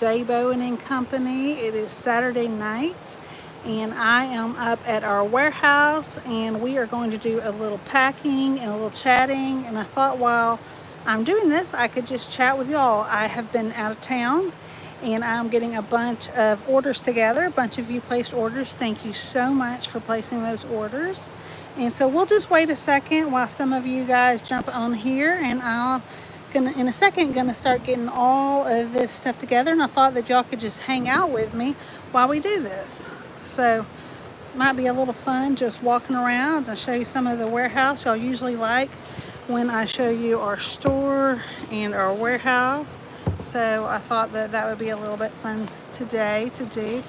J Bowen and Company. It is Saturday night and I am up at our warehouse and we are going to do a little packing and a little chatting, and I thought while I'm doing this I could just chat with y'all. I have been out of town and I'm getting a bunch of orders together. A bunch of you placed orders. Thank you so much for placing those orders. And so we'll just wait a second while some of you guys jump on here, and in a second gonna start getting all of this stuff together, and I thought that y'all could just hang out with me while we do this. So might be a little fun just walking around and show you some of the warehouse. Y'all usually like when I show you our store and our warehouse, so I thought that that would be a little bit fun today to do.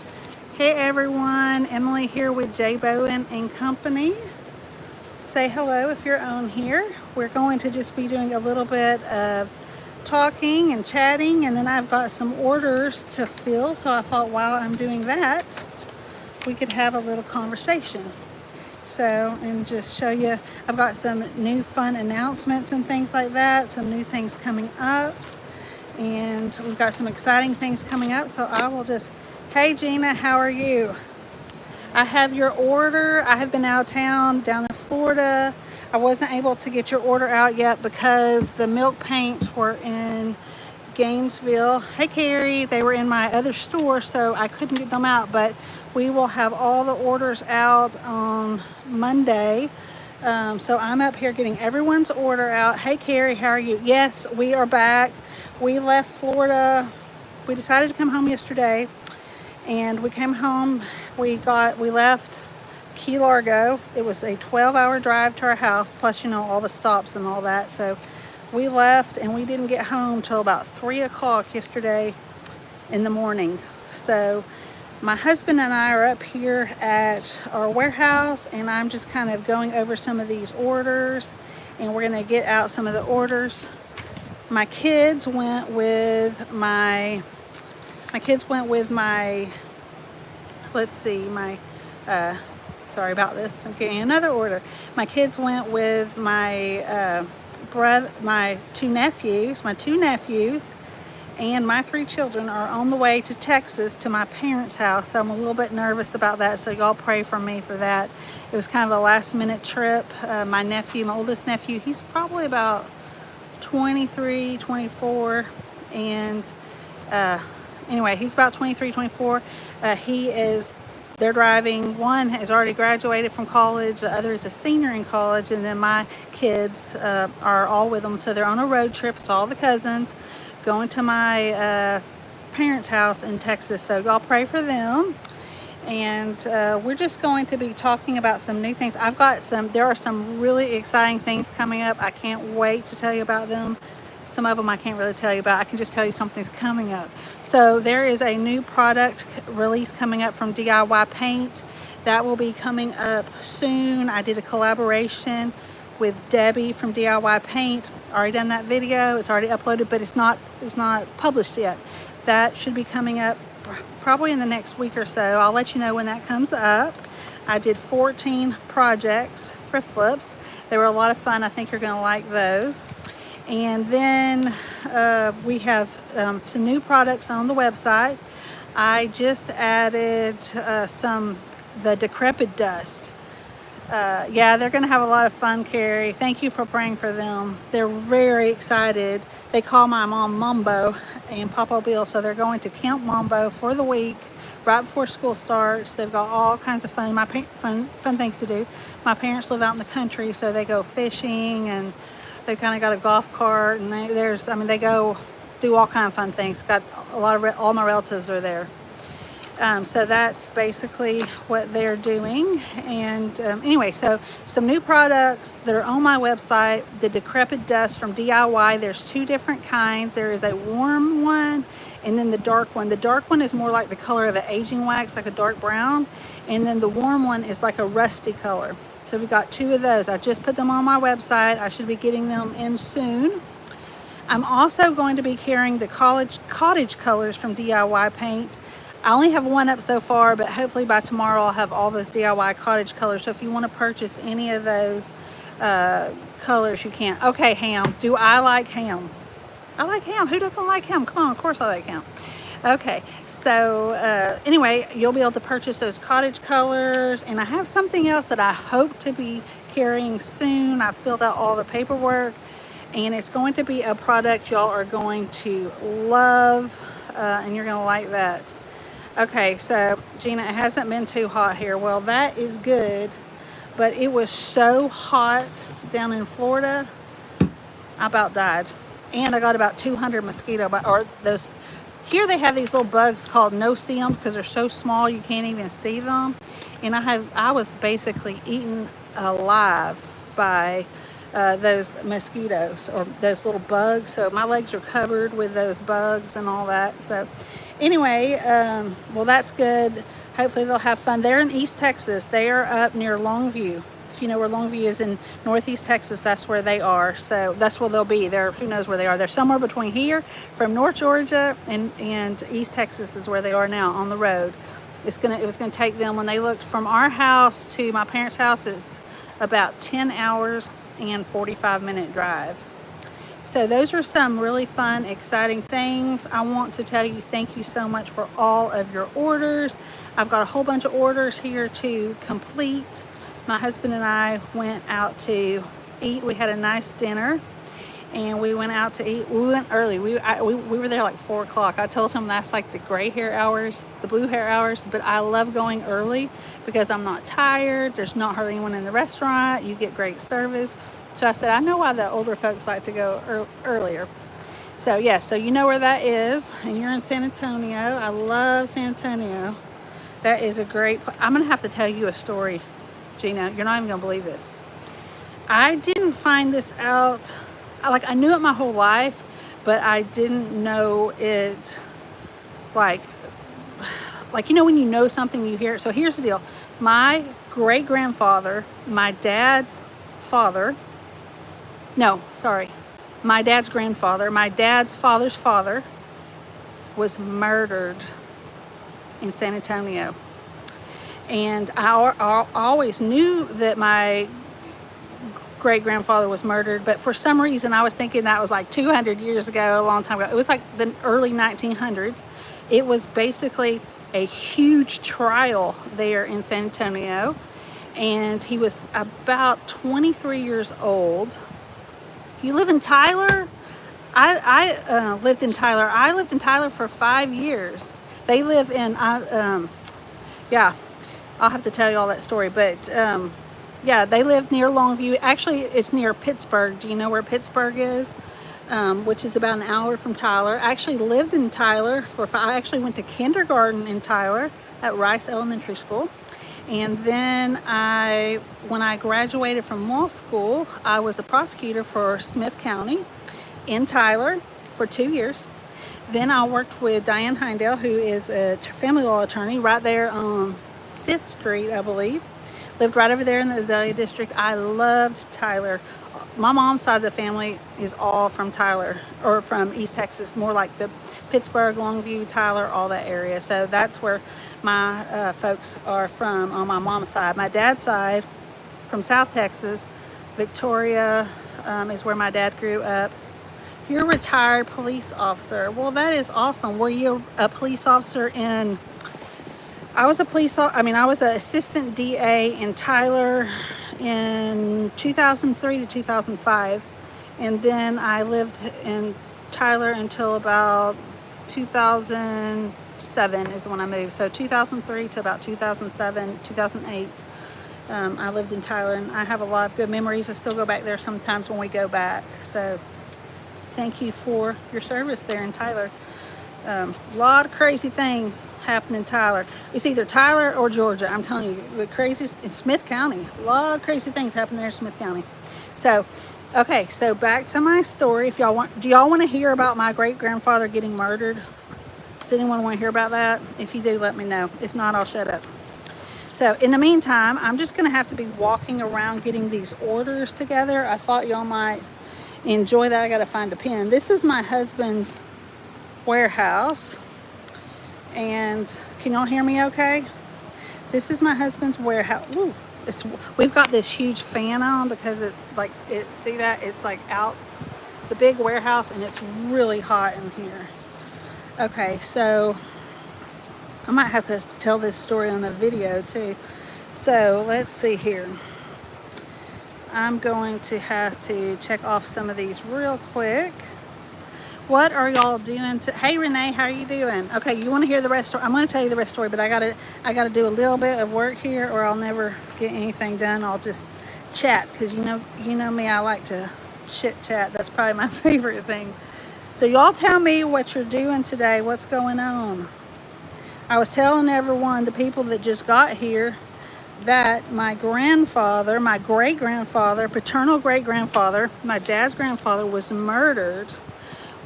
Hey everyone, Emily here with J Bowen and Company. Say hello if you're on here. We're going to just be doing a little bit of talking and chatting, and then I've got some orders to fill, so I thought while I'm doing that we could have a little conversation. So, and just show you, I've got some new fun announcements and things like that, some new things coming up, and we've got some exciting things coming up. So I will just, hey Gina, how are you? I have your order. I have been out of town down in Florida. I wasn't able to get your order out yet because the milk paints were in Gainesville. Hey Carrie, they were in my other store, so I couldn't get them out, but we will have all the orders out on Monday. So I'm up here getting everyone's order out. Hey Carrie, how are you? Yes, we are back. We left Florida. We decided to come home yesterday, and we came home. We left Key Largo. It was a 12-hour drive to our house, plus, you know, all the stops and all that. So we left and we didn't get home till about 3 o'clock yesterday in the morning. So my husband and I are up here at our warehouse, and I'm just kind of going over some of these orders, and we're going to get out some of the orders. My kids went with my let's see, sorry about this, I'm getting another order. My kids went with my my two nephews, and my 3 children are on the way to Texas to my parents' house. So I'm a little bit nervous about that, so y'all pray for me for that. It was kind of a last minute trip. My oldest nephew, he's probably about 23, 24, and anyway, he's about 23, 24. They're driving. One has already graduated from college, the other is a senior in college, and then my kids are all with them. So they're on a road trip. It's all the cousins going to my parents' house in Texas. So y'all pray for them. And we're just going to be talking about some new things. There are some really exciting things coming up. I can't wait to tell you about them. Some of them I can't really tell you about. I can just tell you something's coming up. So there is a new product release coming up from DIY Paint. That will be coming up soon. I did a collaboration with Debbie from DIY Paint. Already done that video. It's already uploaded, but it's not published yet. That should be coming up probably in the next week or so. I'll let you know when that comes up. I did 14 projects for flips. They were a lot of fun. I think you're going to like those. And then we have some new products on the website. I just added the decrepit dust. Yeah, they're going to have a lot of fun, Carrie. Thank you for praying for them. They're very excited. They call my mom Mambo and Papa Bill, so they're going to Camp Mambo for the week right before school starts. They've got all kinds of fun things to do. My parents live out in the country, so they go fishing, and they've kind of got a golf cart, and they go do all kinds of fun things. Got all my relatives are there. So that's basically what they're doing. And anyway, so some new products that are on my website. The decrepit dust from DIY. There's 2 different kinds. There is a warm one and then the dark one. The dark one is more like the color of an aging wax, like a dark brown. And then the warm one is like a rusty color. So we got 2 of those. I just put them on my website. I should be getting them in soon. I'm also going to be carrying the cottage colors from DIY Paint. I only have 1 up so far, but hopefully by tomorrow I'll have all those DIY cottage colors. So if you want to purchase any of those colors, you can. Okay, ham. Do I like ham? I like ham. Who doesn't like ham? Come on, of course I like ham. Okay, so anyway, you'll be able to purchase those cottage colors, and I have something else that I hope to be carrying soon. I've filled out all the paperwork, and it's going to be a product y'all are going to love, and you're going to like that. Okay, so Gina, it hasn't been too hot here. Well, that is good, but it was so hot down in Florida, I about died. And I got about 200 mosquito bites, or those. Here they have these little bugs called no-see-em because they're so small you can't even see them. And I was basically eaten alive by those mosquitoes, or those little bugs. So my legs are covered with those bugs and all that. So anyway, well, that's good. Hopefully they'll have fun. They're in East Texas. They are up near Longview. If you know where Longview is in Northeast Texas, that's where they are. So that's where they'll be. They're, who knows where they are. They're somewhere between here, from North Georgia, and East Texas is where they are now on the road. It was gonna take them, when they looked from our house to my parents' house, it's about 10 hours and 45-minute drive. So those are some really fun, exciting things. I want to tell you thank you so much for all of your orders. I've got a whole bunch of orders here to complete. My husband and I went out to eat. We had a nice dinner, and we went out to eat. We went early. We were there like 4 o'clock. I told him that's like the gray hair hours, the blue hair hours, but I love going early because I'm not tired. There's not hardly anyone in the restaurant. You get great service. So I said, I know why the older folks like to go earlier. So yeah, so you know where that is, and you're in San Antonio. I love San Antonio. That is a great, I'm gonna have to tell you a story, Gina. You're not even gonna believe this. I didn't find this out, I knew it my whole life, but I didn't know it, like you know when you know something, you hear it. So here's the deal. My great-grandfather, my dad's father, no, sorry, my dad's grandfather, my dad's father's father was murdered in San Antonio. And I always knew that my great-grandfather was murdered, but for some reason I was thinking that was like 200 years ago, a long time ago. It was like the early 1900s. It was basically a huge trial there in San Antonio, and he was about 23 years old. You live in Tyler? I lived in Tyler. I lived in Tyler for 5 years. They live in, yeah, I'll have to tell you all that story, but yeah, they live near Longview. Actually, it's near Pittsburgh. Do you know where Pittsburgh is? Which is about an hour from Tyler. I actually lived in Tyler I actually went to kindergarten in Tyler at Rice Elementary School. And then when I graduated from law school, I was a prosecutor for Smith County in Tyler for 2 years. Then I worked with Diane Heindale, who is a family law attorney right there on 5th Street, I believe. Lived right over there in the Azalea District. I loved Tyler. My mom's side of the family is all from Tyler, or from East Texas, more like the Pittsburgh, Longview, Tyler, all that area. So that's where my folks are from on my mom's side. My dad's side, from South Texas, Victoria is where my dad grew up. You're a retired police officer. Well, that is awesome. Were you a police officer in... I was an assistant DA in Tyler in 2003 to 2005, and then I lived in Tyler until about 2007 is when I moved. So 2003 to about 2007, 2008, I lived in Tyler, and I have a lot of good memories. I still go back there sometimes when we go back. So thank you for your service there in Tyler. A lot of crazy things happen in Tyler. It's either Tyler or Georgia. I'm telling you, the craziest in Smith County. A lot of crazy things happen there in Smith County. So, okay, so back to my story. If y'all want, do y'all want to hear about my great-grandfather getting murdered? Does anyone want to hear about that? If you do, let me know. If not, I'll shut up. So, in the meantime, I'm just going to have to be walking around getting these orders together. I thought y'all might enjoy that. I got to find a pen. This is my husband's warehouse, and can y'all hear me okay? This is my husband's warehouse. Ooh, we've got this huge fan on because it's like, see that? It's like out. It's a big warehouse and it's really hot in here. Okay, so I might have to tell this story on a video too. So let's see here. I'm going to have to check off some of these real quick. What are y'all doing? Hey Renee, how are you doing? Okay, you want to hear the rest story? I'm going to tell you the rest story, but I gotta do a little bit of work here, or I'll never get anything done. I'll just chat, because you know me, I like to chit chat. That's probably my favorite thing. So y'all tell me what you're doing today. What's going on? I was telling everyone, the people that just got here, that my grandfather, my great-grandfather, paternal great-grandfather, my dad's grandfather, was murdered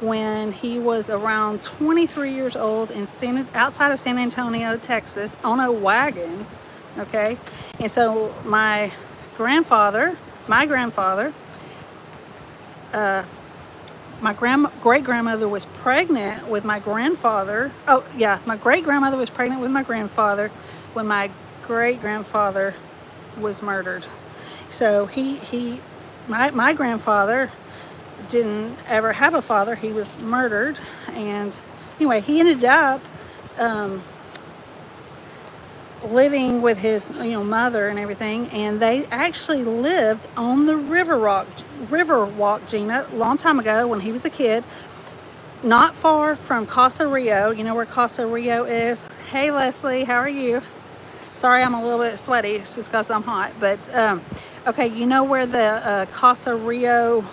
when he was around 23 years old in outside of San Antonio, Texas, on a wagon. Okay, and so my great-grandmother, my great-grandmother was pregnant with my grandfather. Oh yeah, my great-grandmother was pregnant with my grandfather when my great-grandfather was murdered. So my grandfather didn't ever have a father. He was murdered, and anyway, he ended up living with his mother and everything, and they actually lived on the Riverwalk, Gina, a long time ago when he was a kid, not far from Casa Rio. You know where Casa Rio is? Hey Leslie, how are you? Sorry, I'm a little bit sweaty. It's just because I'm hot. But okay, you know where the Casa Rio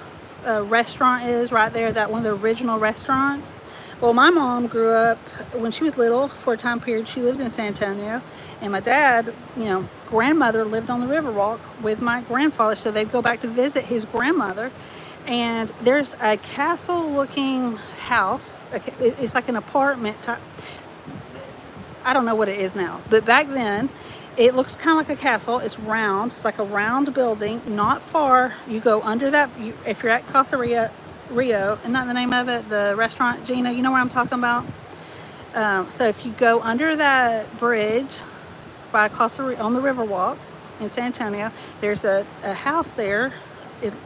restaurant is, right there? That one of the original restaurants. Well, my mom grew up, when she was little, for a time period, she lived in San Antonio, and my dad, grandmother lived on the Riverwalk with my grandfather, so they'd go back to visit his grandmother. And there's a castle-looking house. It's like an apartment type. I don't know what it is now, but back then it looks kind of like a castle. It's round. It's like a round building. Not far. You go under that. If you're at Casa Rio, isn't that the name of it? The restaurant, Gina. You know where I'm talking about. So if you go under that bridge by Casa Rio on the Riverwalk in San Antonio, there's a house there.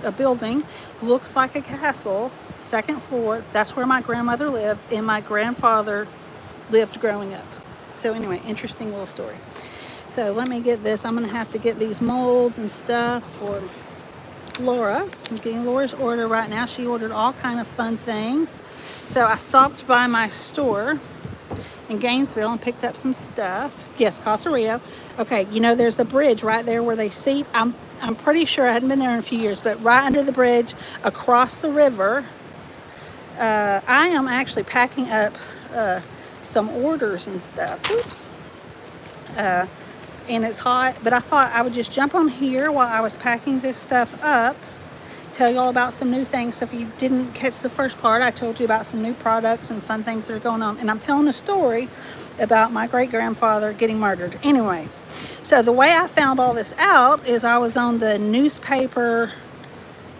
A building, looks like a castle, second floor. That's where my grandmother lived, and my grandfather lived growing up. So anyway, interesting little story. So let me get this. I'm going to have to get these molds and stuff for Laura. I'm getting Laura's order right now. She ordered all kind of fun things. So I stopped by my store in Gainesville and picked up some stuff. Yes, Casa Rio. Okay, there's a bridge right there where they seat. I'm pretty sure, I hadn't been there in a few years, but right under the bridge, across the river, I am actually packing up some orders and stuff. Oops. And it's hot, but I thought I would just jump on here while I was packing this stuff up, tell you all about some new things. So if you didn't catch the first part, I told you about some new products and fun things that are going on. And I'm telling a story about my great-grandfather getting murdered. Anyway, so the way I found all this out is I was on the newspaper.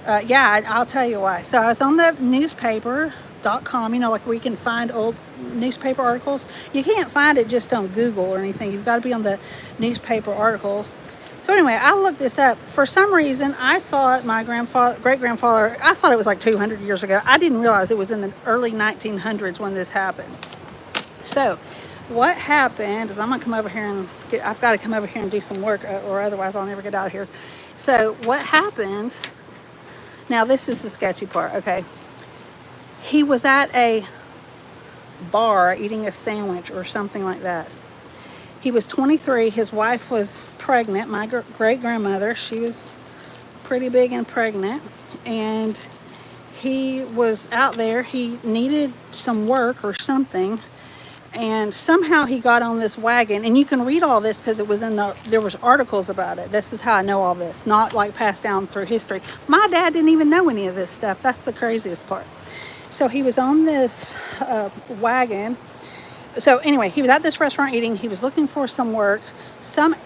I'll tell you why. So I was on the newspaper.com, like where you can find old newspaper articles. You can't find it just on Google or anything. You've got to be on the newspaper articles. So anyway, I looked this up. For some reason, I thought my great-grandfather, I thought it was like 200 years ago. I didn't realize it was in the early 1900s when this happened. So what happened is, I'm going to come over here and I've got to come over here and do some work, or otherwise I'll never get out of here. So what happened, now this is the sketchy part, okay. He was at a bar eating a sandwich or something like that. He was 23. His wife was pregnant, my great-grandmother. She was pretty big and pregnant. And he was out there. He needed some work or something. And somehow he got on this wagon. And you can read all this because it was there was articles about it. This is how I know all this. Not like passed down through history. My dad didn't even know any of this stuff. That's the craziest part. So he was on this wagon. So anyway, he was at this restaurant eating. He was looking for some work.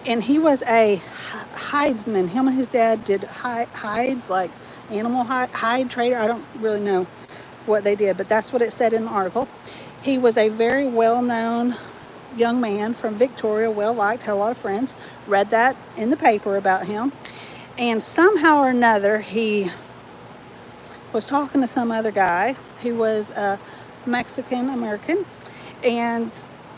And he was a hidesman. Him and his dad did hides, like animal hide trader. I don't really know what they did, but that's what it said in the article. He was a very well-known young man from Victoria, well-liked, had a lot of friends. Read that in the paper about him. And somehow or another, he was talking to some other guy who was a Mexican-American. And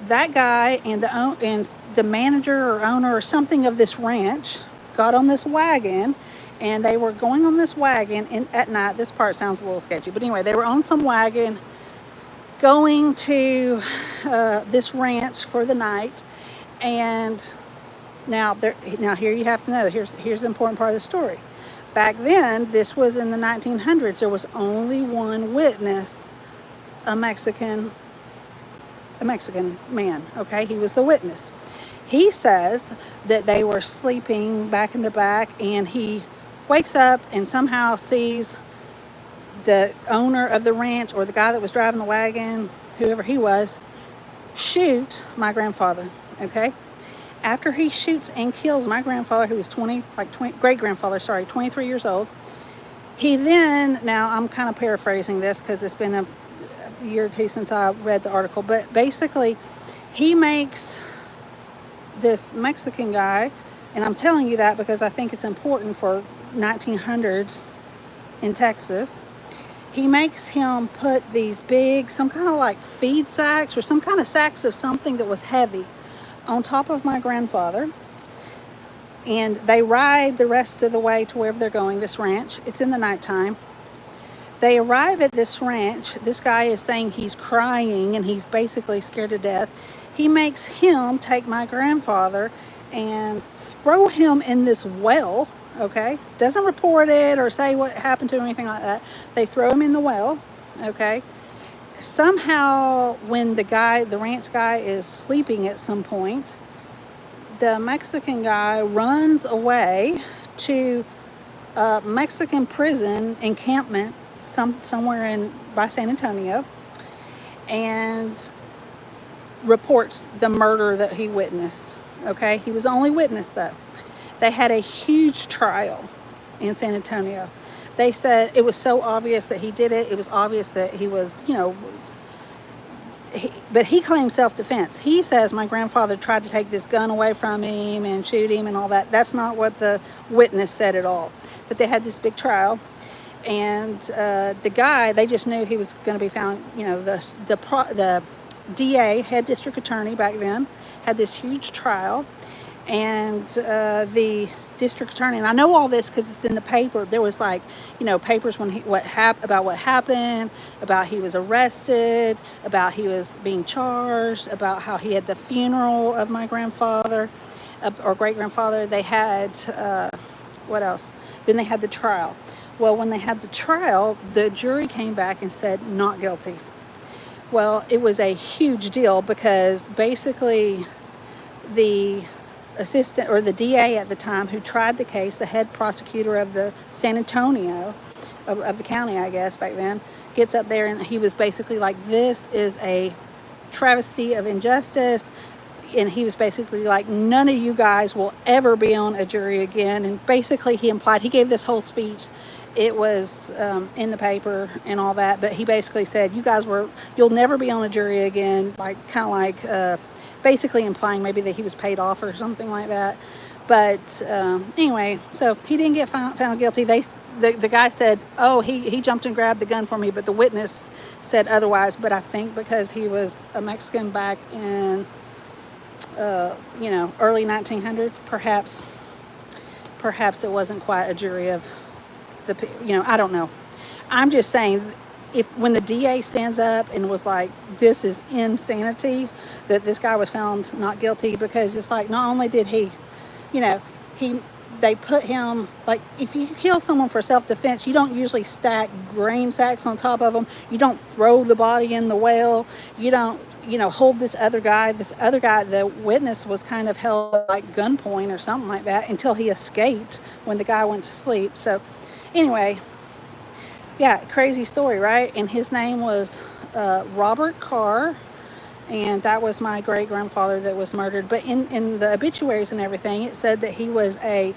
that guy and the manager or owner or something of this ranch got on this wagon, and they were going on this wagon at night. This part sounds a little sketchy, but anyway, they were on some wagon going to this ranch for the night. And now here you have to know, here's the important part of the story. Back then, this was in the 1900s, there was only one witness, a Mexican man, okay? He was the witness. He says that they were sleeping back in the back, and he wakes up and somehow sees the owner of the ranch, or the guy that was driving the wagon, whoever he was, shoot my grandfather, okay? After he shoots and kills my grandfather, who was 23 years old, he then, now I'm kind of paraphrasing this because it's been a year or two since I read the article, but basically he makes this Mexican guy, and I'm telling you that because I think it's important for 1900s in Texas. He makes him put these big, some kind of like feed sacks or some kind of sacks of something that was heavy on top of my grandfather, and they ride the rest of the way to wherever they're going, this ranch. It's in the nighttime. They arrive at this ranch. This guy is saying he's crying and he's basically scared to death. He makes him take my grandfather and throw him in this well, okay? Doesn't report it or say what happened to him or anything like that. They throw him in the well, okay? Somehow, when the ranch guy is sleeping at some point, the Mexican guy runs away to a Mexican prison encampment somewhere by San Antonio, and reports the murder that he witnessed. Okay, he was the only witness though. They had a huge trial in San Antonio. They said it was so obvious that he did it. It was obvious that he was, but he claimed self-defense. He says my grandfather tried to take this gun away from him and shoot him and all that. That's not what the witness said at all. But they had this big trial, and the guy, they just knew he was going to be found. The DA, head district attorney back then, had this huge trial, and the district attorney, and I know all this because it's in the paper. There was papers about what happened, about he was arrested, about he was being charged, about how he had the funeral of my grandfather or great grandfather. They had what else? Then they had the trial. Well, when they had the trial, the jury came back and said not guilty. Well, it was a huge deal because basically the assistant or the DA at the time who tried the case, the head prosecutor of the San Antonio, of the county, I guess, back then, gets up there and he was basically like, this is a travesty of injustice. And he was basically like, none of you guys will ever be on a jury again. And basically he gave this whole speech. It was in the paper and all that, but he basically said, you'll never be on a jury again, basically implying maybe that he was paid off or something like that. But anyway, so he didn't get found guilty. The guy said, oh, he jumped and grabbed the gun for me, but the witness said otherwise. But I think because he was a Mexican back in early 1900s, perhaps it wasn't quite a jury of I don't know. I'm just saying, when the DA stands up and was like, this is insanity, that this guy was found not guilty, because it's like, not only did he, they put him, like, if you kill someone for self-defense, you don't usually stack grain sacks on top of them. You don't throw the body in the well. You don't, hold this other guy. This other guy, the witness, was kind of held like gunpoint or something like that until he escaped when the guy went to sleep. So anyway, yeah, crazy story, right? And his name was Robert Carr, and that was my great-grandfather that was murdered. But in the obituaries and everything, it said that he was a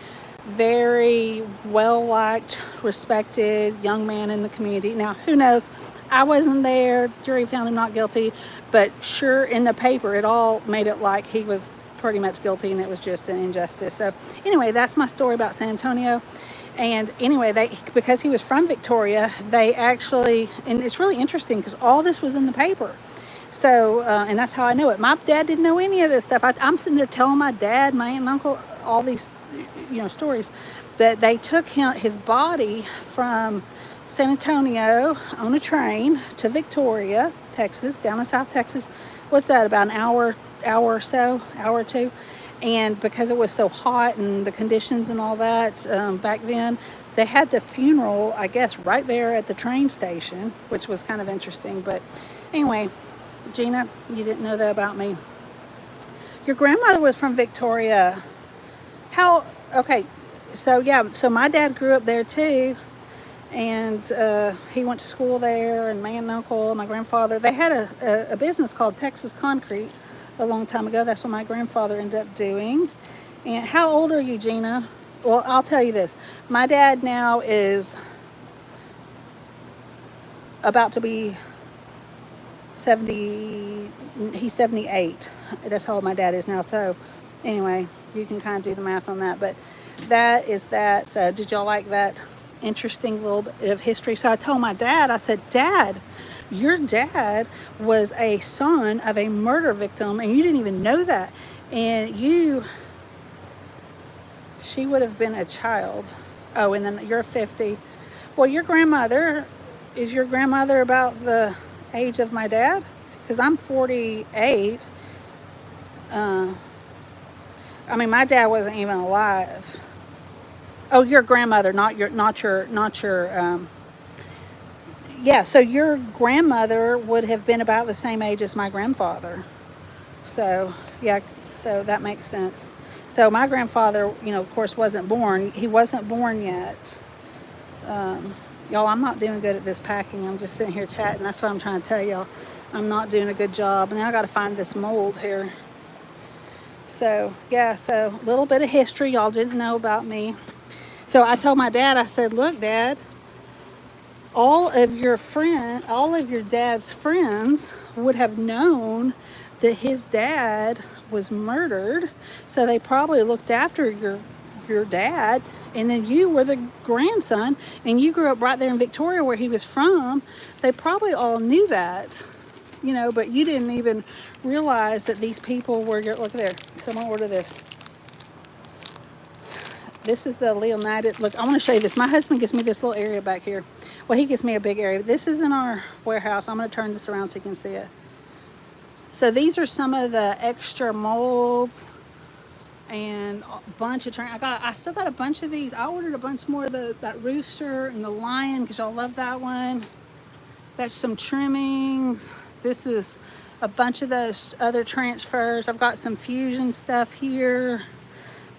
very well-liked, respected young man in the community. Now, who knows? I wasn't there. Jury found him not guilty. But sure, in the paper, it all made it like he was pretty much guilty, and it was just an injustice. So anyway, that's my story about San Antonio. And anyway, because he was from Victoria, they actually, and it's really interesting because all this was in the paper. So, and that's how I know it. My dad didn't know any of this stuff. I'm sitting there telling my dad, my aunt and uncle, all these, stories. That they took his body from San Antonio on a train to Victoria, Texas, down in South Texas. What's that, about an hour or two? And because it was so hot and the conditions and all that back then, they had the funeral, I guess, right there at the train station, which was kind of interesting. But anyway, Gina, you didn't know that about me. Your grandmother was from Victoria. Okay, so yeah, so my dad grew up there too. And he went to school there, and my aunt and uncle, my grandfather, they had a business called Texas Concrete a long time ago. That's what my grandfather ended up doing. And how old are you, Gina? Well, I'll tell you this. My dad now is about to be 70, he's 78. That's how old my dad is now. So anyway, you can kind of do the math on that. But that is that. So did y'all like that interesting little bit of history? So I told my dad, I said, Dad, your dad was a son of a murder victim and you didn't even know that. And she would have been a child. Oh, and then you're 50. Well, is your grandmother about the age of my dad? Because I'm 48. I mean, my dad wasn't even alive. Oh, your grandmother, not your. Yeah, so your grandmother would have been about the same age as my grandfather. So, yeah, so that makes sense. So my grandfather, of course, wasn't born. He wasn't born yet. Y'all, I'm not doing good at this packing. I'm just sitting here chatting. That's what I'm trying to tell y'all. I'm not doing a good job. And now I got to find this mold here. So, yeah, so a little bit of history y'all didn't know about me. So I told my dad, I said, look, Dad, all of your dad's friends would have known that his dad was murdered. So they probably looked after your dad, and then you were the grandson, and you grew up right there in Victoria where he was from. They probably all knew that, but you didn't even realize that these people were look there. Someone ordered this. This is the Leonidas. Look, I want to show you this. My husband gives me this little area back here. Well, he gives me a big area. This is in our warehouse. I'm going to turn this around so you can see it. So these are some of the extra molds and a bunch of I still got a bunch of these. I ordered a bunch more of that rooster and the lion because y'all love that one. That's some trimmings. This is a bunch of those other transfers. I've got some fusion stuff here.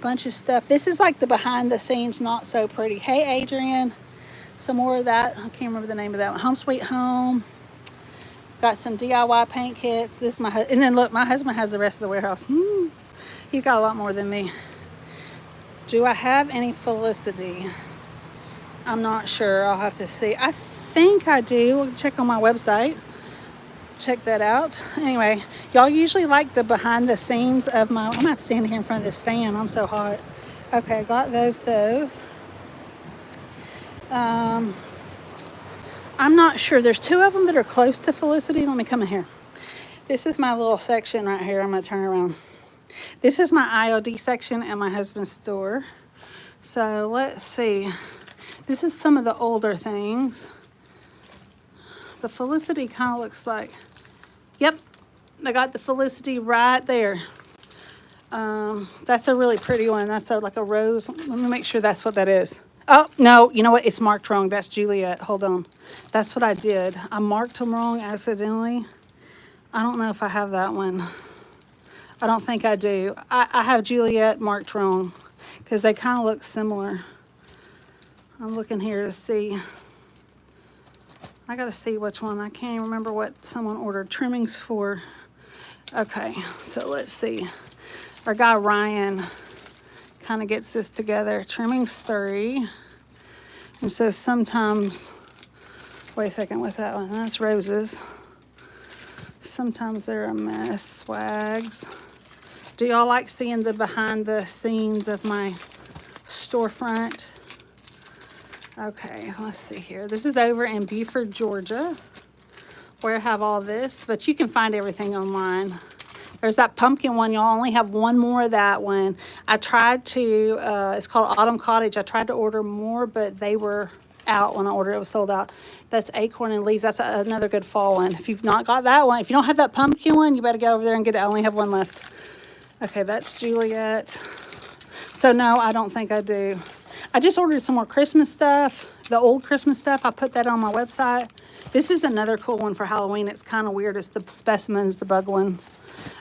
Bunch of stuff. This is like the behind the scenes, not so pretty. Hey, Adrian. Some more of that. I can't remember the name of that one. Home Sweet Home. Got some DIY paint kits. This is my and then look, my husband has the rest of the warehouse. He's got a lot more than me. Do I have any Felicity? I'm not sure. I'll have to see. I think I do. We'll check on my website. Check that out. Anyway, y'all usually like the behind the scenes of my. I'm gonna have to stand here in front of this fan. I'm so hot. Okay, got those. I'm not sure. There's two of them that are close to Felicity. Let me come in here. This is my little section right here. I'm gonna turn around. This is my IOD section at my husband's store. So let's see. This is some of the older things. The Felicity kind of looks like, yep, I got the Felicity right there. That's a really pretty one. That's like a rose. Let me make sure that's what that is. Oh, no, you know what? It's marked wrong. That's Juliet. Hold on. That's what I did. I marked them wrong accidentally. I don't know if I have that one. I don't think I do. I have Juliet marked wrong because they kind of look similar. I'm looking here to see. I got to see which one. I can't even remember what someone ordered trimmings for. Okay, so let's see. Our guy Ryan kind of gets this together. Trimmings 3. And so sometimes, wait a second, what's that one? That's roses. Sometimes they're a mess. Swags. Do y'all like seeing the behind the scenes of my storefront? Okay, let's see here. This is over in Beaufort, Georgia. where I have all this, but you can find everything online. There's that pumpkin one. Y'all only have one more of that one. I tried to, it's called Autumn Cottage. I tried to order more, but they were out when I ordered it. It was sold out. That's Acorn and Leaves. That's another good fall one. If you've not got that one, if you don't have that pumpkin one, you better go over there and get it. I only have one left. Okay, that's Juliet. So no, I don't think I do. I just ordered some more Christmas stuff. The old Christmas stuff, I put that on my website. This is another cool one for Halloween. It's kind of weird. It's the specimens, the bug one.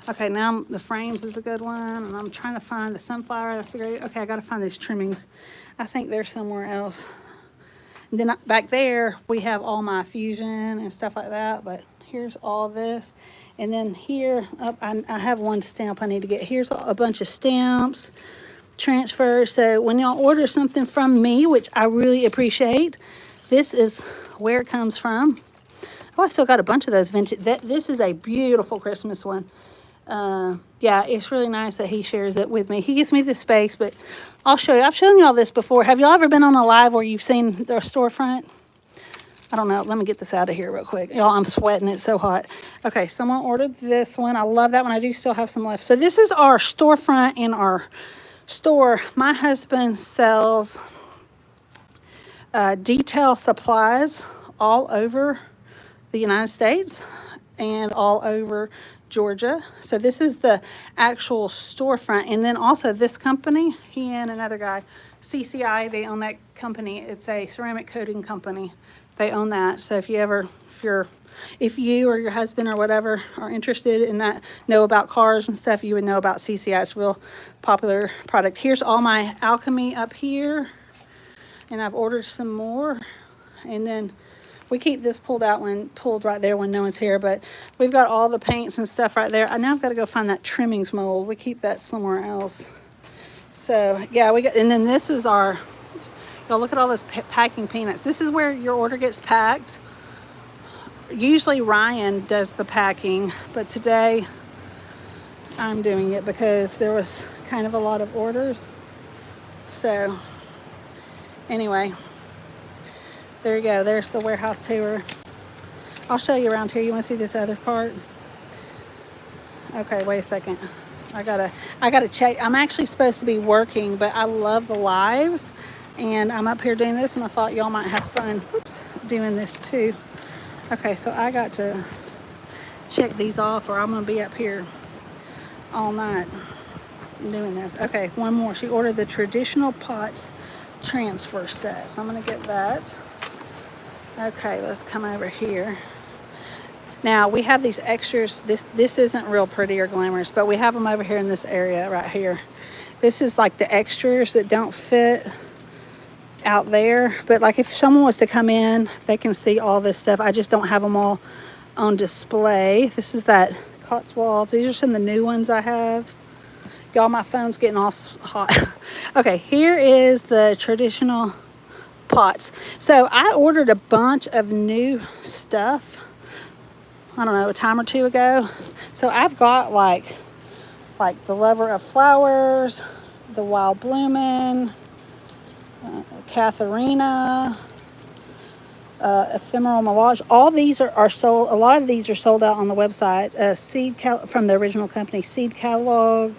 Okay, now the frames is a good one. And I'm trying to find the sunflower. That's a great. Okay, I got to find these trimmings. I think they're somewhere else. And then back there, we have all my Fusion and stuff like that. But here's all this. And then here, I have one stamp I need to get. Here's a bunch of stamps, transfers. So when y'all order something from me, which I really appreciate, this is where it comes from. Oh, I still got a bunch of those vintage. This is a beautiful Christmas one. Yeah, it's really nice that he shares it with me. He gives me the space, but I'll show you. I've shown y'all this before. Have y'all ever been on a live where you've seen their storefront? I don't know. Let me get this out of here real quick. Y'all, I'm sweating. It's so hot. Okay, someone ordered this one. I love that one. I do still have some left. So this is our storefront in our store. My husband sells detail supplies all over the United States and all over Georgia. So this is the actual storefront. And then also this company, he and another guy, CCI, they own that company. It's a ceramic coating company. They own that. So if you or your husband or whatever are interested in that, know about cars and stuff, you would know about CCI. It's a real popular product. Here's all my Alchemy up here. And I've ordered some more. And then we keep this pulled right there when no one's here, but we've got all the paints and stuff right there. Now I've got to go find that trimmings mold. We keep that somewhere else. So yeah, and then this is our, y'all look at all those packing peanuts. This is where your order gets packed. Usually Ryan does the packing, but today I'm doing it because there was kind of a lot of orders. So anyway, there you go. There's the warehouse tour. I'll show you around here. You want to see this other part? Okay, wait a second. I gotta check. I'm actually supposed to be working, but I love the lives, and I'm up here doing this, and I thought y'all might have fun. Oops, doing this too. Okay, so I got to check these off, or I'm gonna be up here all night doing this. Okay, one more. She ordered the traditional pots transfer set, so I'm gonna get that. Okay, let's come over here. Now we have these extras. This isn't real pretty or glamorous, but we have them over here in this area right here. This is like the extras that don't fit out there, but like if someone was to come in, they can see all this stuff. I just don't have them all on display. This is that Cotswolds. These are some of the new ones I have. Y'all, my phone's getting all hot. Okay, here is the traditional pots. So I ordered a bunch of new stuff, I don't know, a time or two ago. So I've got like the Lover of Flowers, the Wild Bloomin', Katharina, Ephemeral Melange. All these are sold. A lot of these are sold out on the website. From the original company, Seed Catalog.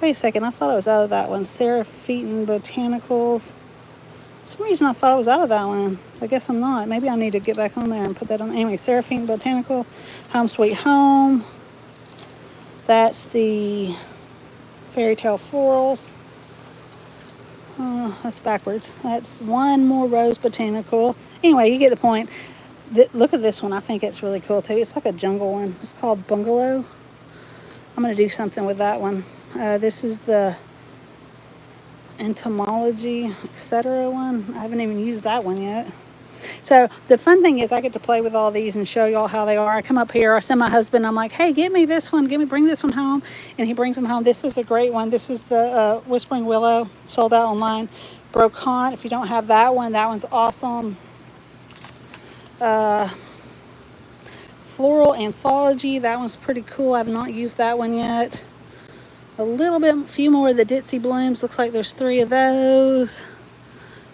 Wait a second, I thought I was out of that one. Seraphine Botanicals. For some reason I thought I was out of that one. I guess I'm not. Maybe I need to get back on there and put that on. Anyway, Seraphine Botanical, Home Sweet Home. That's the Fairy Tale Florals. That's backwards. That's One More Rose Botanical. Anyway, you get the point. Look at this one. I think it's really cool too. It's like a jungle one. It's called Bungalow. I'm going to do something with that one. This is the Entomology, etc. one. I haven't even used that one yet. So the fun thing is I get to play with all these and show y'all how they are. I come up here, I send my husband, I'm like, hey, get me this one, bring this one home. And he brings them home. This is a great one. This is the Whispering Willow, sold out online. Brocante, if you don't have that one's awesome. Floral Anthology, that one's pretty cool. I've not used that one yet. A few more of the Ditzy Blooms. Looks like there's 3 of those.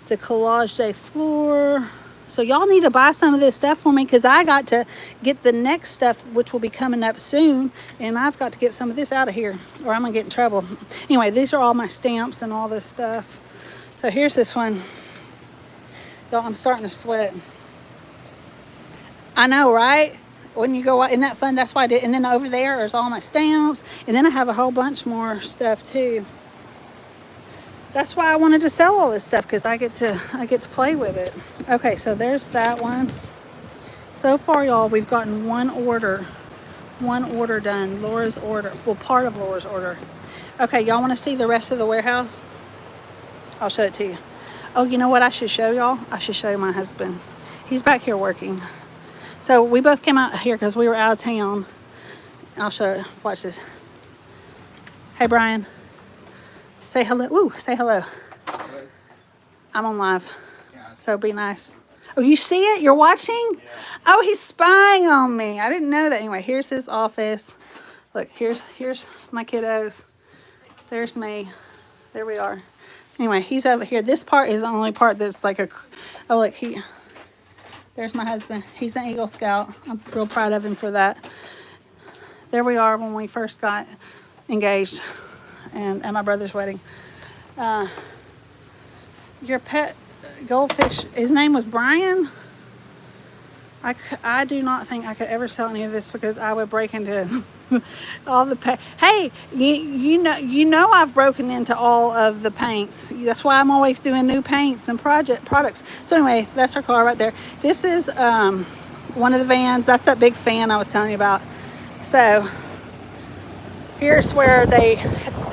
The Collage de Fleur. So y'all need to buy some of this stuff for me, because I got to get the next stuff, which will be coming up soon, and I've got to get some of this out of here or I'm gonna get in trouble. Anyway, these are all my stamps and all this stuff. So here's this one. Y'all, I'm starting to sweat. I know, right? When you go out, isn't that fun? That's why I did. And then over there is all my stamps, and then I have a whole bunch more stuff too. That's why I wanted to sell all this stuff, because I get to play with it. Okay, so there's that one. So far, y'all, we've gotten one order done. Laura's order, well, part of Laura's order. Okay, y'all want to see the rest of the warehouse? I'll show it to you. Oh, you know what I should show y'all? I should show you my husband. He's back here working. So we both came out here because we were out of town. I'll show you. Watch this. Hey, Brian. Say hello. Ooh, say hello. Hello. I'm on live. Yeah. So be nice. Oh, you see it? You're watching? Yeah. Oh, he's spying on me. I didn't know that. Anyway, here's his office. Look, here's my kiddos. There's me. There we are. Anyway, he's over here. This part is the only part that's like a... Oh, look, there's my husband. He's an Eagle Scout. I'm real proud of him for that. There we are when we first got engaged. And at my brother's wedding. Your pet goldfish, his name was Brian. I do not think I could ever sell any of this, because I would break into all the paint. Hey, you know I've broken into all of the paints. That's why I'm always doing new paints and products. So anyway, that's our car right there. This is one of the vans. That's that big fan I was telling you about. So here's where they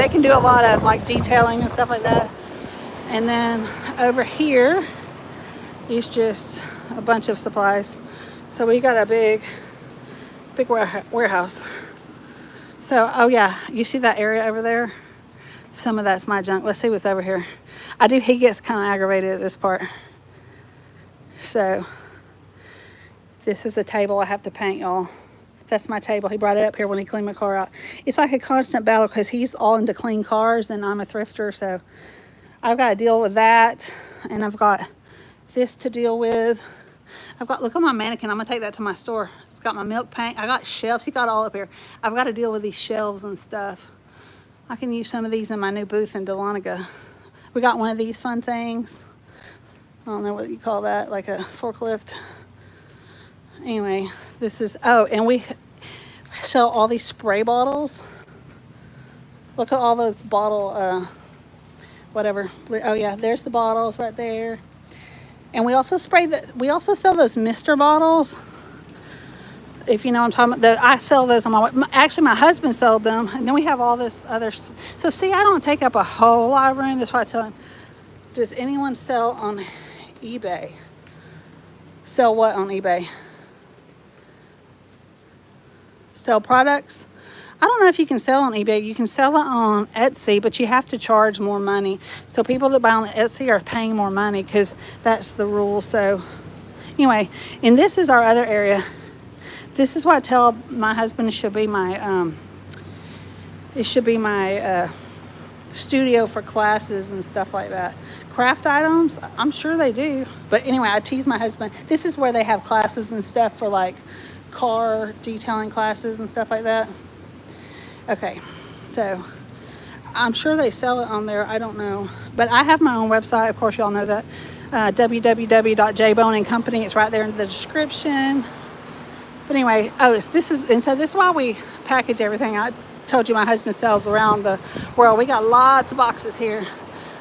can do a lot of like detailing and stuff like that. And then over here is just a bunch of supplies. So we got a big warehouse. So, oh yeah, you see that area over there? Some of that's my junk. Let's see what's over here. He gets kind of aggravated at this part. So this is the table I have to paint, y'all. That's my table. He brought it up here when he cleaned my car out. It's like a constant battle, because he's all into clean cars and I'm a thrifter. So I've got to deal with that. And I've got this to deal with. Look at my mannequin. I'm going to take that to my store. It's got my milk paint. I got shelves. He got all up here. I've got to deal with these shelves and stuff. I can use some of these in my new booth in Dahlonega. We got one of these fun things. I don't know what you call that, like a forklift. Anyway, this is, oh, and we sell all these spray bottles. Look at all those bottle, whatever. Oh yeah, there's the bottles right there. And we also we also sell those Mr. bottles. If you know what I'm talking about. I sell those on actually my husband sold them. And then we have all this other, so see, I don't take up a whole lot of room. That's why I tell him, does anyone sell on eBay? Sell what on eBay? Sell products? I don't know if you can sell on eBay. You can sell it on Etsy, but you have to charge more money. So people that buy on Etsy are paying more money, because that's the rule. So anyway, and this is our other area. This is what I tell my husband, it should be my studio for classes and stuff like that. Craft items, I'm sure they do. But anyway, I tease my husband. This is where they have classes and stuff for like car detailing classes and stuff like that. Okay, so I'm sure they sell it on there. I don't know. But I have my own website. Of course, y'all know that. www.jboneandcompany. It's right there in the description. But anyway, so this is why we package everything. I told you my husband sells around the world. We got lots of boxes here.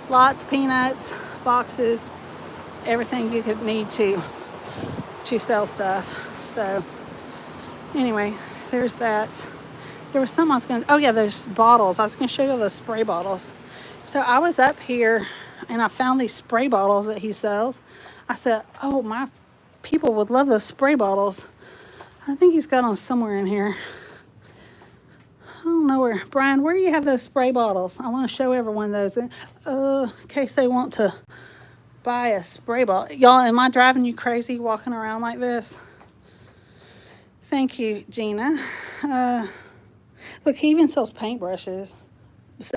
Lots of peanuts, boxes, everything you could need to sell stuff. So anyway, there's that. There was something I was going to, oh yeah, those bottles. I was going to show you those spray bottles. So I was up here and I found these spray bottles that he sells. I said, oh, my people would love those spray bottles. I think he's got them somewhere in here. I don't know where. Brian, where do you have those spray bottles? I want to show everyone those in case they want to buy a spray bottle. Y'all, am I driving you crazy walking around like this? Thank you, Gina. Look, he even sells paintbrushes,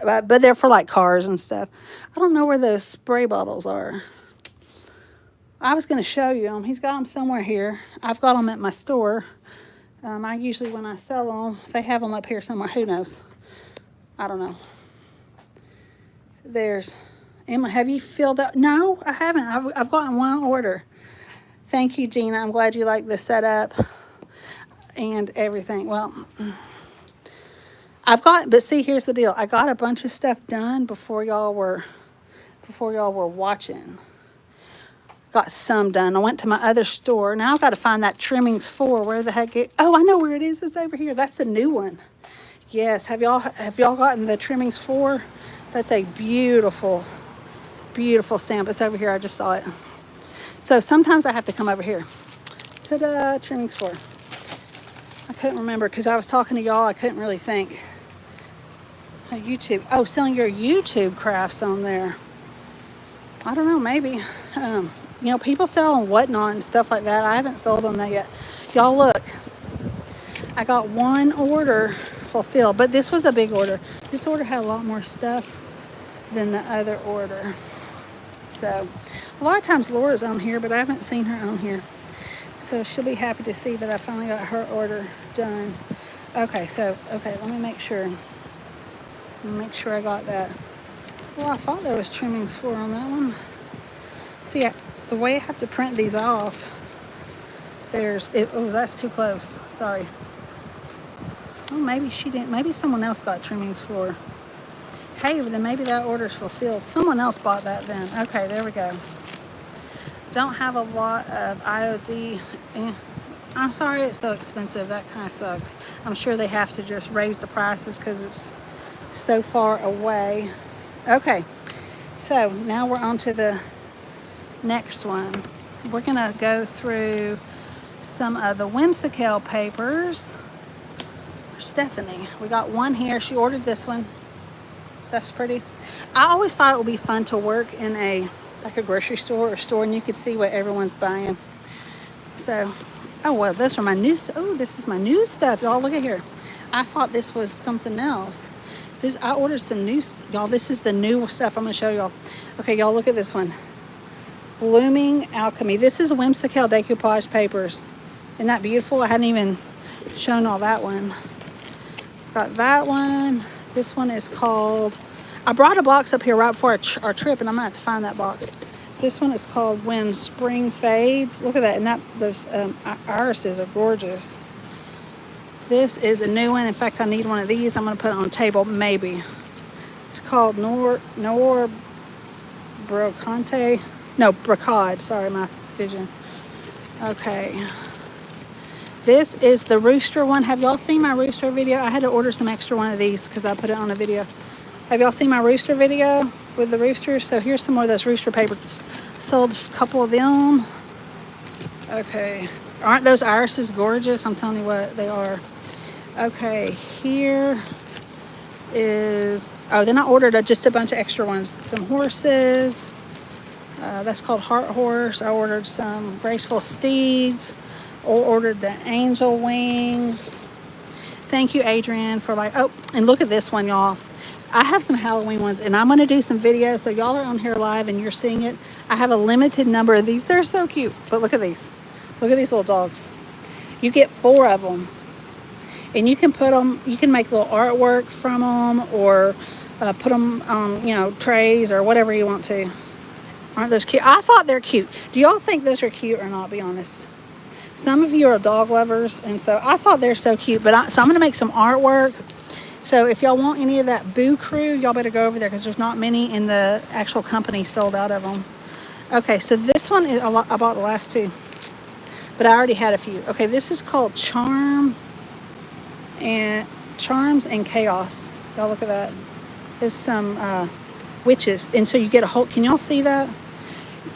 but they're for like cars and stuff. I don't know where those spray bottles are. I was going to show you them. He's got them somewhere here. I've got them at my store. I usually, when I sell them, they have them up here somewhere. Who knows? I don't know. There's, Emma, have you filled out? No, I haven't. I've gotten one order. Thank you, Gina. I'm glad you like the setup and everything. Well, but see, here's the deal. I got a bunch of stuff done before y'all were watching. Got some done. I went to my other store. Now I've got to find that trimmings for. Where the heck it? Oh, I know where it is. It's over here. That's the new one. Yes. Have y'all gotten the trimmings for? That's a beautiful, beautiful sample. It's over here. I just saw it. So sometimes I have to come over here. Ta-da! Trimmings for. I couldn't remember because I was talking to y'all. I couldn't really think. YouTube. Oh, selling your YouTube crafts on there. I don't know. Maybe. You know, people sell on Whatnot and stuff like that. I haven't sold them that yet. Y'all look. I got one order fulfilled, but this was a big order. This order had a lot more stuff than the other order. So, a lot of times Laura's on here, but I haven't seen her on here. So, she'll be happy to see that I finally got her order done. Okay, let me make sure. Make sure I got that. Well, I thought there was trimmings for on that one. See, the way I have to print these off, oh, that's too close. Sorry. Oh, maybe she didn't. Maybe someone else got trimmings for. Hey, then maybe that order's fulfilled. Someone else bought that then. Okay, there we go. Don't have a lot of IOD. I'm sorry it's so expensive. That kind of sucks. I'm sure they have to just raise the prices because it's so far away. Okay, so now we're on to the next one. We're gonna go through some of the Whymsykel papers. Stephanie, we got one here. She ordered this one. That's pretty. I always thought it would be fun to work in like a grocery store or store and you could see what everyone's buying. So, oh well, those are my new. Oh, this is my new stuff. Y'all look at here. I thought this was something else. I ordered some new, y'all. This is the new stuff I'm gonna show y'all. Okay, y'all look at this one. Blooming Alchemy. This is Whimsykel Decoupage papers. Isn't that beautiful? I hadn't even shown all that one. Got that one. This one is called, I brought a box up here right before our trip and I'm gonna have to find that box. This one is called When Spring Fades. Look at that, and those irises are gorgeous. This is a new one. In fact, I need one of these. I'm gonna put it on the table, maybe. It's called Brocante. No, Brocade. Sorry, my vision. Okay. This is the rooster one. Have y'all seen my rooster video? I had to order some extra one of these because I put it on a video. Have y'all seen my rooster video with the roosters? So here's some more of those rooster papers. Sold a couple of them. Okay. Aren't those irises gorgeous? I'm telling you what, they are. Okay, here is, oh, then I ordered just a bunch of extra ones. Some horses. That's called Heart Horse. I ordered some Graceful Steeds. Ordered the Angel Wings. Thank you, Adrian, for oh, and look at this one, y'all. I have some Halloween ones, and I'm going to do some videos, so y'all are on here live and you're seeing it. I have a limited number of these. They're so cute, but look at these. Look at these little dogs. You get 4 of them, and you can put them, you can make little artwork from them, or put them on, you know, trays or whatever you want to. Aren't those cute? I thought they're cute. Do y'all think those are cute or not? Be honest. Some of you are dog lovers, and so I thought they're so cute. But so I'm going to make some artwork. So if y'all want any of that Boo Crew, y'all better go over there because there's not many in the actual company sold out of them. Okay, so this one is I bought the last 2, but I already had a few. Okay, this is called Charms and Chaos. Y'all look at that. There's some witches, and so you get a whole. Can y'all see that?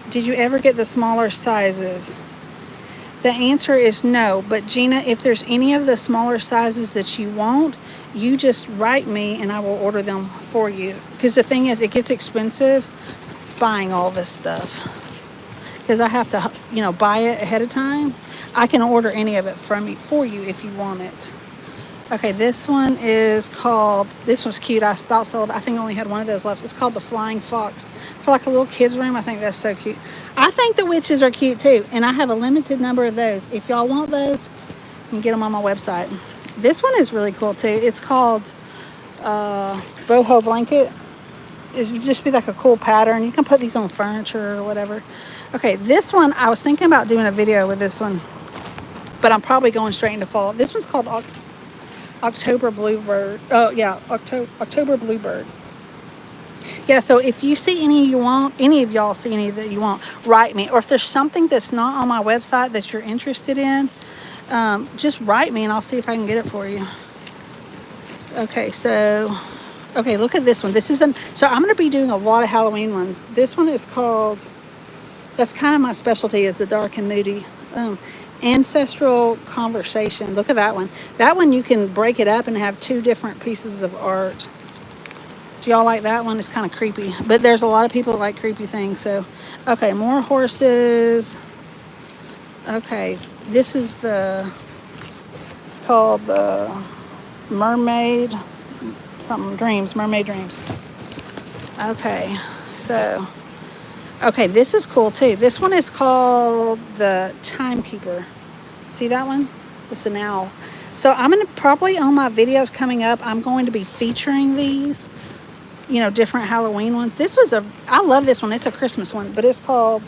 Did you ever get the smaller sizes? The answer is no, but Gina, if there's any of the smaller sizes that you want, you just write me and I will order them for you. Because the thing is, it gets expensive buying all this stuff. Because I have to, you know, buy it ahead of time. I can order any of it for you if you want it. Okay, this one is called, this one's cute. I about sold, I think I only had one of those left. It's called the Flying Fox. For like a little kid's room, I think that's so cute. I think the witches are cute too, and I have a limited number of those. If y'all want those, you can get them on my website. This one is really cool too. It's called boho blanket. It would just be like a cool pattern. You can put these on furniture or whatever. Okay, this one, I was thinking about doing a video with this one, but I'm probably going straight into fall. This one's called October Bluebird. Oh yeah, October Bluebird. Yeah, so if you see any of y'all see any that you want, write me. Or if there's something that's not on my website that you're interested in, just write me and I'll see if I can get it for you. Okay, so, okay, look at this one. This is so I'm going to be doing a lot of Halloween ones. This one is called, that's kind of my specialty, is the dark and moody. Ancestral Conversation. Look at that one. That one you can break it up and have two different pieces of art. Do y'all like that one? It's kind of creepy, but there's a lot of people that like creepy things. So, okay, more horses. Okay, this is it's called the Mermaid something Dreams, Mermaid Dreams. Okay, so, okay, this is cool too. This one is called the Timekeeper. See that one? It's an owl. So I'm going to probably, on my videos coming up, I'm going to be featuring these, you know, different Halloween ones. This was I love this one. It's a Christmas one, but it's called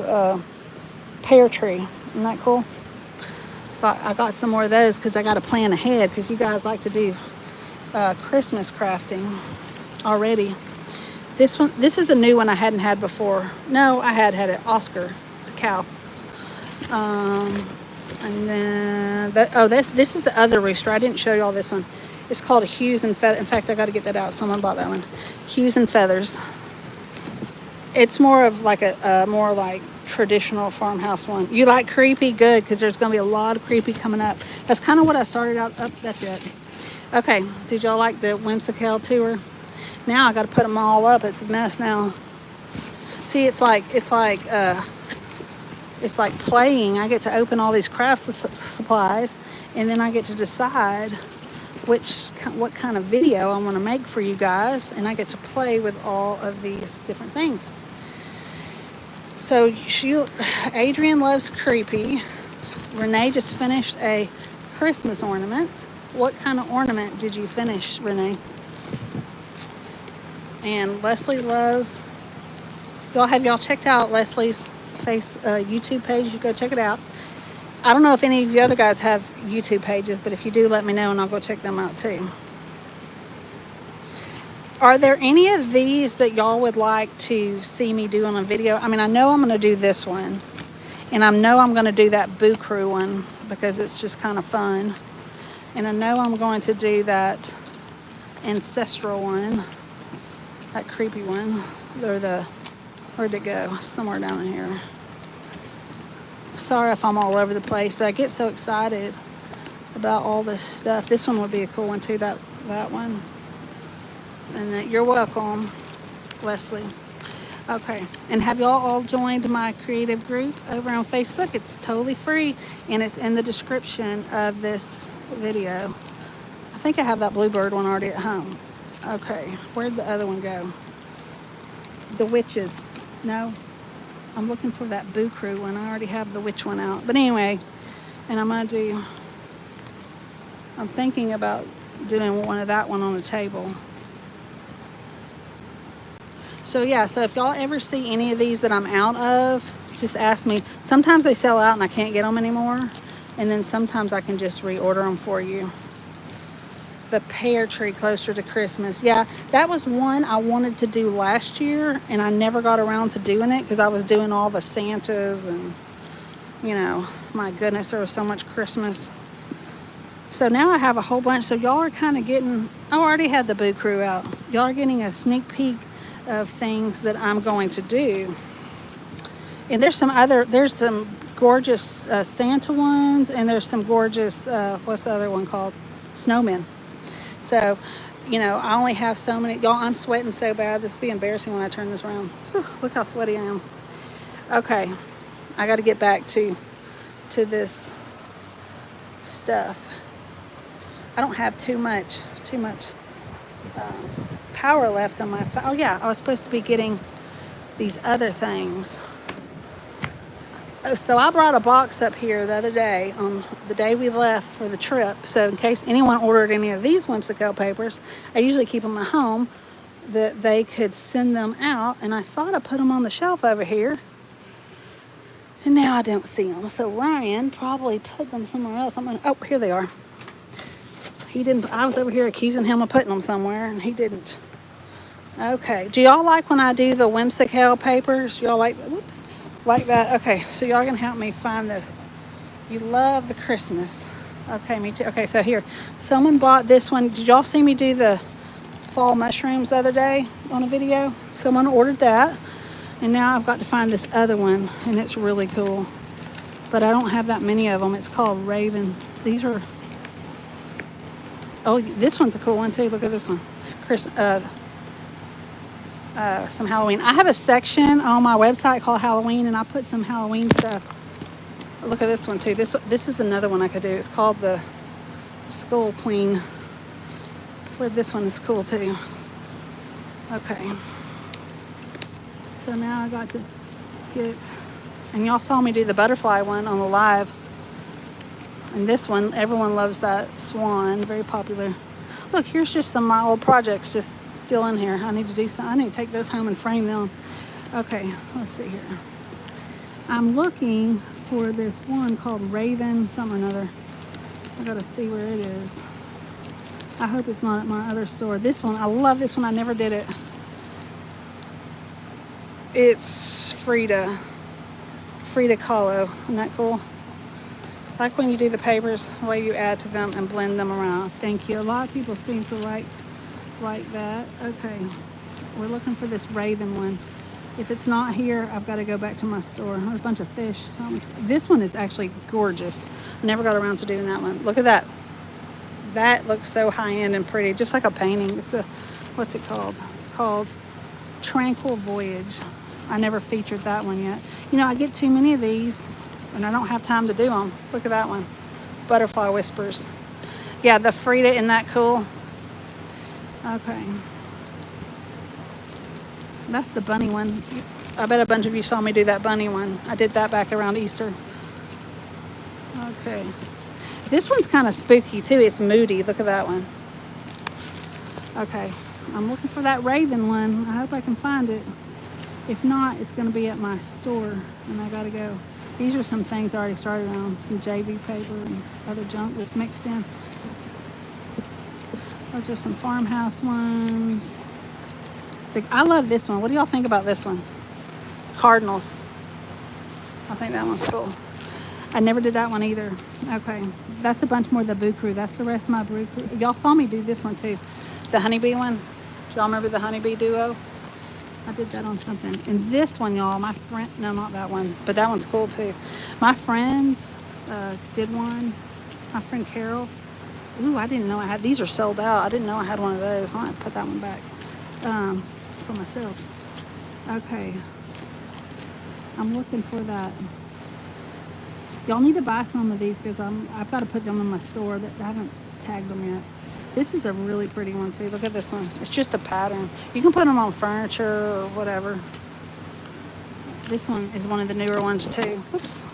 Pear Tree. Isn't that cool? I got some more of those because I got to plan ahead, because you guys like to do Christmas crafting already. This one, this is a new one I hadn't had before. No, I had it. Oscar. It's a cow. And then this is the other rooster. I didn't show you all this one. It's called a Hues and Feathers. In fact, I got to get that out. Someone bought that one. Hues and Feathers. It's more of like a more like traditional farmhouse one. You like creepy? Good, because there's going to be a lot of creepy coming up. That's kind of what I started out. Oh, that's it. Okay. Did y'all like the Whimsykel tour? Now I got to put them all up. It's a mess now. See, it's like playing. I get to open all these craft supplies, and then I get to decide what kind of video I want to make for you guys, and I get to play with all of these different things. So Adrian loves creepy. Renee just finished a Christmas ornament. What kind of ornament did you finish, Renee? And Leslie loves, have y'all checked out Leslie's YouTube page? You go check it out. I don't know if any of you other guys have YouTube pages, but if you do, let me know and I'll go check them out too. Are there any of these that y'all would like to see me do on a video? I mean, I know I'm going to do this one, and I know I'm going to do that Boo Crew one because it's just kind of fun. And I know I'm going to do that ancestral one, that creepy one. Where'd it go? Somewhere down in here. Sorry if I'm all over the place, but I get so excited about all this stuff. This one would be a cool one too, that one. And you're welcome, Leslie. Okay, and have y'all all joined my creative group over on Facebook? It's totally free, and it's in the description of this video. I think I have that Bluebird one already at home. Okay, where'd the other one go? The Witches. No, I'm looking for that Boo Crew one. I already have the witch one out. But anyway, and I'm thinking about doing one of that one on the table. So yeah, so if y'all ever see any of these that I'm out of, just ask me. Sometimes they sell out and I can't get them anymore. And then sometimes I can just reorder them for you. The pear tree closer to Christmas. Yeah, that was one I wanted to do last year, and I never got around to doing it because I was doing all the Santas and, you know, my goodness, there was so much Christmas. So now I have a whole bunch. So y'all are kind of getting, I already had the Boo Crew out. Y'all are getting a sneak peek of things that I'm going to do. And there's some gorgeous Santa ones, and there's some gorgeous, what's the other one called? Snowmen. So, you know, I only have so many. Y'all, I'm sweating so bad. This will be embarrassing when I turn this around. Whew, look how sweaty I am. Okay, I got to get back to this stuff. I don't have too much power left on my phone. Oh yeah, I was supposed to be getting these other things. So I brought a box up here the other day on the day we left for the trip. So in case anyone ordered any of these Whymsykel papers, I usually keep them at home, that they could send them out. And I thought I put them on the shelf over here, and now I don't see them. So Ryan probably put them somewhere else. Oh, here they are. He didn't. I was over here accusing him of putting them somewhere, and he didn't. Okay. Do y'all like when I do the Whymsykel papers? Y'all like? Whoops. Like that? Okay, so y'all gonna help me find this. You love the Christmas. Okay, me too. Okay, so here, someone bought this one. Did y'all see me do the fall mushrooms the other day on a video? Someone ordered that, and now I've got to find this other one, and it's really cool. But I don't have that many of them. It's called Raven. These are, oh, this one's a cool one too. Look at this one. Some Halloween. I have a section on my website called Halloween, and I put some Halloween stuff. Look at this one too. This is another one I could do. It's called the Skull Queen. Where this one is cool too. Okay. So now I got to get, and y'all saw me do the butterfly one on the live. And this one, everyone loves that swan. Very popular. Look, here's just some of my old projects just still in here. I need to do some. I need to take those home and frame them. Okay, let's see here. I'm looking for this one called Raven something or another. I gotta see where it is. I hope it's not at my other store. This one, I love this one. I never did it. It's Frida Kahlo. Isn't that cool? Like when you do the papers, the way you add to them and blend them around. Thank you. A lot of people seem to like that. Okay, we're looking for this Raven one. If it's not here, I've got to go back to my store. There's a bunch of fish. This one is actually gorgeous. I never got around to doing that one. Look at that. That looks so high-end and pretty, just like a painting. It's a, what's it called? It's called Tranquil Voyage. I never featured that one yet. You know, I get too many of these, and I don't have time to do them. Look at that one. Butterfly Whispers. Yeah, the Frida, isn't that cool? Okay. That's the bunny one. I bet a bunch of you saw me do that bunny one. I did that back around Easter. Okay. This one's kind of spooky too. It's moody. Look at that one. Okay. I'm looking for that Raven one. I hope I can find it. If not, it's going to be at my store, and I got to go. These are some things I already started on. Some JV paper and other junk that's mixed in. Those are some farmhouse ones. I love this one. What do y'all think about this one? Cardinals. I think that one's cool. I never did that one either. Okay. That's a bunch more of the Boo Crew. That's the rest of my Boo Crew. Y'all saw me do this one too. The honeybee one. Do y'all remember the honeybee duo? I did that on something. And this one, y'all, my friend, no, not that one, but that one's cool too. My friends did one. My friend Carol. Ooh, I didn't know I had, these are sold out. I didn't know I had one of those. I'll have to put that one back for myself. Okay. I'm looking for that. Y'all need to buy some of these because I've got to put them in my store. That I haven't tagged them yet. This is a really pretty one too. Look at this one. It's just a pattern. You can put them on furniture or whatever. This one is one of the newer ones too. Oops.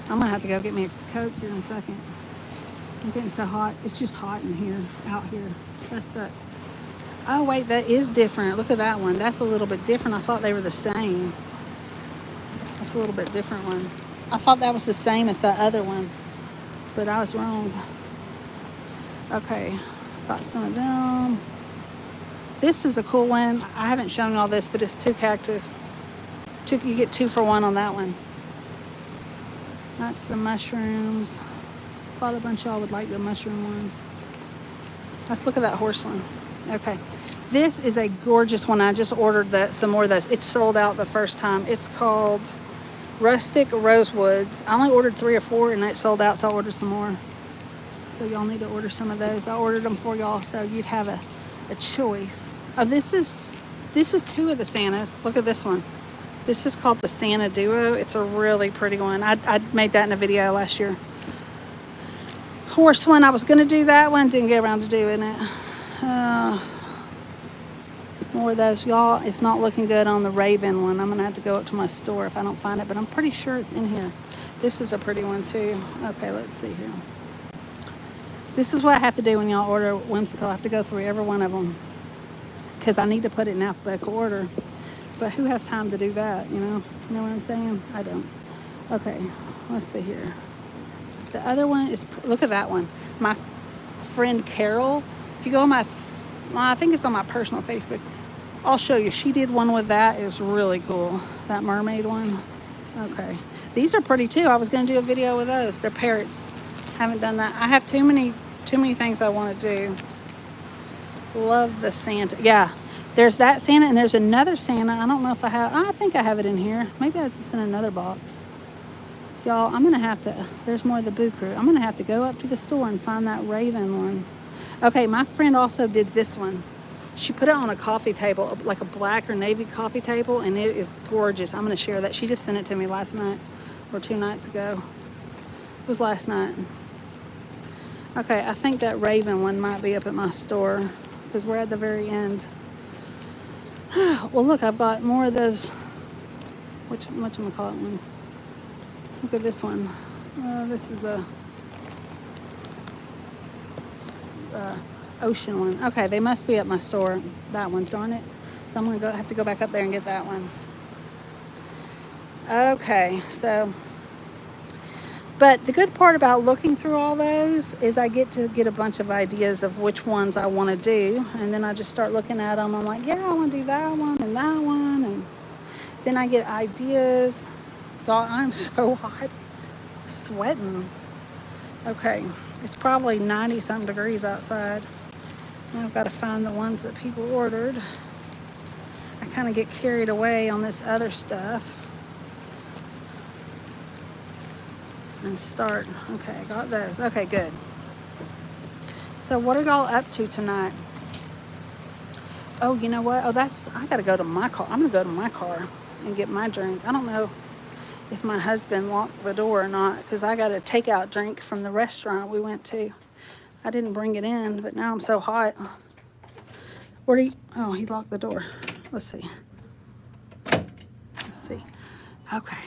I'm gonna have to go get me a Coke here in a second. I'm getting so hot. It's just hot in here, out here. That's that. Oh wait, that is different. Look at that one. That's a little bit different. I thought they were the same. That's a little bit different one. I thought that was the same as that other one, but I was wrong. Okay, got some of them. This is a cool one. I haven't shown you all this, but it's 2 cactus. You get 2 for 1 on that one. That's the mushrooms. Thought a bunch of y'all would like the mushroom ones. Let's look at that horse one. Okay, this is a gorgeous one. I just ordered some more of those. It's sold out the first time. It's called Rustic Rosewoods. I only ordered 3 or 4 and it sold out, so I ordered some more. So y'all need to order some of those. I ordered them for y'all so you'd have a choice. Oh, this is 2 of the Santas. Look at this one. This is called the Santa Duo. It's a really pretty one. I made that in a video last year. horse one. I was going to do that one, didn't get around to doing it. More of those, y'all. It's not looking good on the Raven one. I'm going to have to go up to my store if I don't find it, but I'm pretty sure it's in here. This is a pretty one too. Okay, let's see here. This is what I have to do when y'all order Whimsykel. I have to go through every one of them because I need to put it in alphabetical order. But who has time to do that, you know? You know what I'm saying? I don't. Okay, let's see here. The other one is, look at that one. My friend Carol, if you go on my, I think it's on my personal Facebook, I'll show you. She did one with that. It was really cool. That mermaid one. Okay. These are pretty too. I was going to do a video with those. They're parrots. Haven't done that. I have too many things I want to do. Love the Santa. Yeah. There's that Santa and there's another Santa. I don't know if I have. I think I have it in here. Maybe it's in another box. Y'all, I'm going to have to, there's more of the Boo Crew. I'm going to have to go up to the store and find that Raven one. Okay, my friend also did this one. She put it on a coffee table, like a black or navy coffee table, and it is gorgeous. I'm going to share that. She just sent it to me last night or 2 nights ago. It was last night. Okay, I think that Raven one might be up at my store because we're at the very end. Well, look, I've got more of those, whatchamacallit ones. Look at this one. This is a ocean one. Okay, they must be at my store. That one, darn it. So I'm gonna have to go back up there and get that one. Okay, so, but the good part about looking through all those is I get to get a bunch of ideas of which ones I want to do, and then I just start looking at them. I'm like, yeah, I want to do that one, and then I get ideas. Y'all, I'm so hot, sweating. Okay, it's probably 90-something degrees outside. Now I've got to find the ones that people ordered. I kind of get carried away on this other stuff. And start. Okay, I got those. Okay, good. So what are y'all up to tonight? Oh, you know what? Oh, I got to go to my car. I'm going to go to my car and get my drink. I don't know if my husband locked the door or not, because I got a takeout drink from the restaurant we went to. I didn't bring it in, but now I'm so hot. He locked the door. Let's see. Okay.